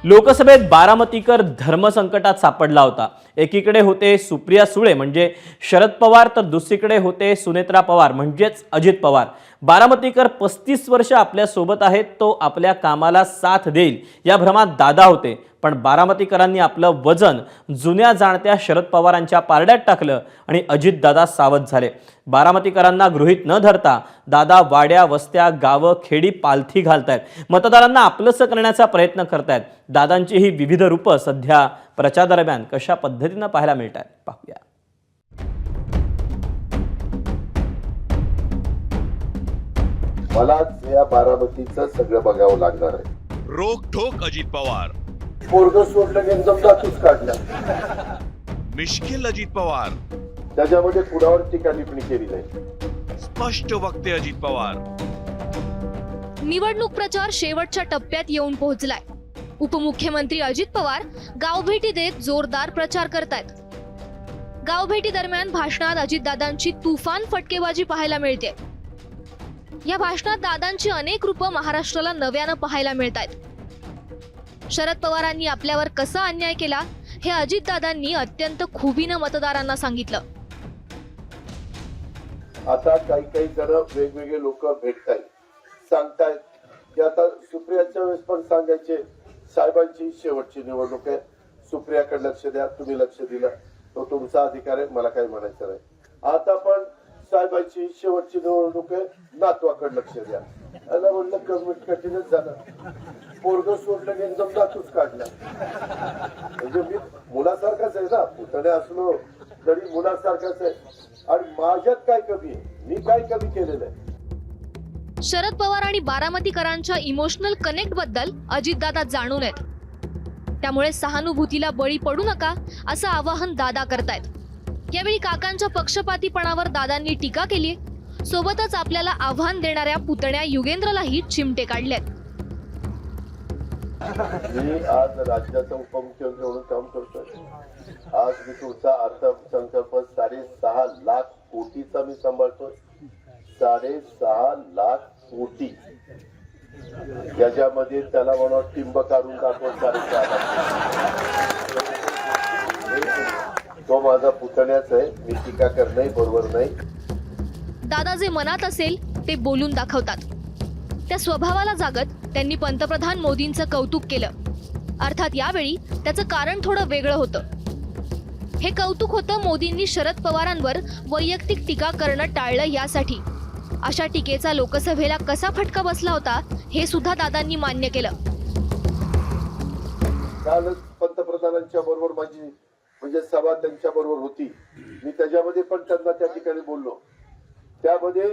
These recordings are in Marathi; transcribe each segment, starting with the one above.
लोकसभेत बारामतीकर धर्मसंकटात सापडला होता। एकीकडे होते सुप्रिया सुळे म्हणजे शरद पवार, तर दुसरीकडे होते सुनेत्रा पवार म्हणजेच अजित पवार। बारामतीकर 35 वर्ष आपल्या सोबत आहेत, तो आपल्या कामाला साथ देईल या भ्रमात दादा होते, पण बारामतीकरांनी आपलं वजन जुन्या जाणत्या शरद पवारांच्या पारड्यात टाकलं आणि अजित दादा सावध झाले। बारामतीकरांना गृहीत न धरता दादा वाड्या, वस्त्या, गावं, खेडी पालथी घालतायत, मतदारांना आपलंसं करण्याचा प्रयत्न करतायत। दादांची ही विविध रूपं सध्या प्रचारादरम्यान कशा पद्धतीने पाहायला मिळतात पाहूया। मला या बारामतीचं सगळं बघावं लागणार आहे। रोक ठोक अजित पवार, पोरग सोडलं की एकदम दातूच काढला। मिश्किल अजित पवार, त्याच्यामध्ये कुणावर टीका टिप्पणी केली नाही। स्पष्ट वक्ते अजित पवार। निवडणूक प्रचार शेवटच्या टप्प्यात येऊन पोहोचलाय। उपमुख्यमंत्री अजित पवार गावभेटी देत जोरदार प्रचार करतायत। गावभेटी दरम्यान भाषणात अजितदादांची तुफान फटकेबाजी पाहायला मिळते। या भाषणात दादांची अनेक रूपं महाराष्ट्राला नव्यानं पाहायला मिळतायत। शरद पवारांनी आपल्यावर कसा अन्याय केला हे अजितदादांनी अत्यंत खुबीनं मतदारांना सांगितलं। आता काही जण वेगवेगळे लोक भेटतायत, सांगतायत की आता सुप्रियाच्या वेळेस पण सांगायचे साहेबांची शेवटची निवडणूक आहे, सुप्रियाकडे लक्ष द्या, तुम्ही लक्ष दिलं तो तुमचा अधिकार आहे, मला काही म्हणायचं नाही। आता पण साहेबांची शेवटची निवडणूक आहे, नातवाकडे लक्ष द्या। याला म्हणलं कठीणच झालं, पोरग सोडलं की एकदम नातूच काढला। म्हणजे मी मुलासारखाच आहे ना, पुतणे असलो तरी मुलासारखाच आहे। आणि माझ्यात काय कमी आहे, मी काय कमी केलेलं आहे? शरद पवार आणि बारामतीकरांच्या इमोशनल कनेक्ट बद्दल अजितदादा जाणून आहेत, त्यामुळे सहानुभूतीला बळी पडू नका असं आवाहन दादा करतायत। यावेळी काकांच्या पक्षपातीपणावर दादांनी टीका केली, सोबतच आपल्याला आव्हान देणाऱ्या पुतण्या युगेंद्रलाही चिमटे काढलेत। मी आज राज्याचा उपमुख्यमंत्री म्हणून काम करतोय। आज मी तुमचा अर्थसंकल्प 6.5 लाख कोटीचा मी सांभाळतोय। 6.5 लाख कोटी, याच्यामध्ये त्याला म्हणून टिंब काढून दाखव 6.5 लाख। तो माझा पुतण्याच आहे, मी टीका करणंही बरोबर नाही। दादा जे मनात असेल ते बोलून दाखवतात। त्या स्वभावाला जागत त्यांनी पंतप्रधान मोदींचं कौतुक केलं। अर्थात यावेळी त्याचं कारण थोडं वेगळं होतं। हे कौतुक होतं मोदींनी शरद पवारांवर वैयक्तिक टीका करणं टाळलं यासाठी। अशा टीकेचा लोकसभेला कसा फटका बसला होता हे सुद्धा दादांनी मान्य केलं। कालच पंतप्रधानांच्या बरोबर माझी म्हणजे सभा त्यांच्या बरोबर होती, मी त्याच्यामध्ये पण त्यांना त्या ठिकाणी बोललो। त्यामध्ये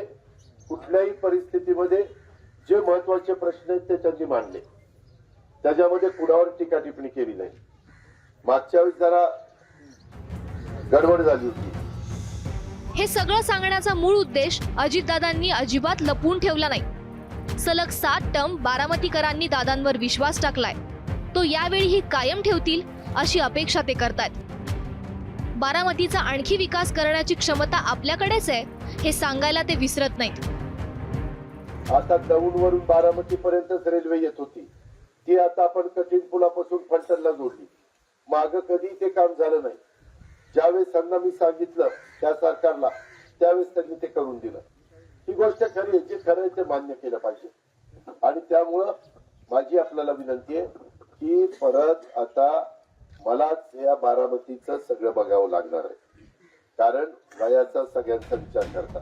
कुठल्याही परिस्थितीमध्ये जे महत्वाचे प्रश्न आहेत ते त्यांनी मांडले, त्याच्यामध्ये कुणावर टीका टिप्पणी केली नाही। मागच्या वेळेस जरा गडबड झाली होती। हे सगळं सांगण्याचा मूळ उद्देश अजितदादांनी अजिबात लपवून ठेवला नाही। सलग 7 टर्म बारामतीकरांनी दादांवर विश्वास टाकलाय, तो यावेळीही कायम ठेवतील अशी अपेक्षा ते करतायत। बारामतीचा आणखी विकास करण्याची क्षमता आपल्याकडेच आहे हे सांगायला ते विसरत नाहीत। आता दौंडवरून बारामती पर्यंतच रेल्वे येत होती, ती आता आपण कठीण पुलापासून फलटणला जोडली। माग कधी ते काम झालं नाही। ज्यावेळेस त्यांना मी सांगितलं त्या सरकारला, त्यावेळेस त्यांनी ते करून दिलं। ही गोष्ट खरी आहे, जे खरं आहे ते मान्य केलं पाहिजे। आणि त्यामुळं माझी आपल्याला विनंती आहे की परत आता मलाच या बारामतीचं सगळं बघावं लागणार आहे, कारण वयाचा सगळ्यांचा विचार करतात।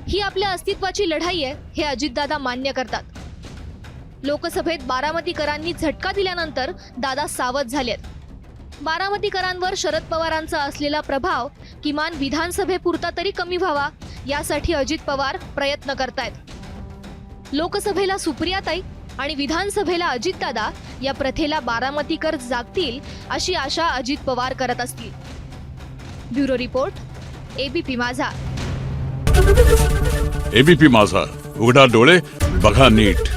ही आपल्या अस्तित्वाची लढाई आहे हे अजितदादा मान्य करतात। लोकसभेत बारामतीकरांनी झटका दिल्यानंतर दादा सावध झालेत। बारामतीकरांवर शरद पवारांचा असलेला प्रभाव किमान विधानसभेपुरता तरी कमी व्हावा यासाठी अजित पवार प्रयत्न करतायत। लोकसभेला सुप्रियाताई आणि विधानसभेला अजितदादा या प्रथेला बारामतीकर जागतील अशी आशा अजित पवार करत असतील। ब्युरो रिपोर्ट, एबीपी माझा। एबीपी माझा, उघडा डोळे बघा नीट।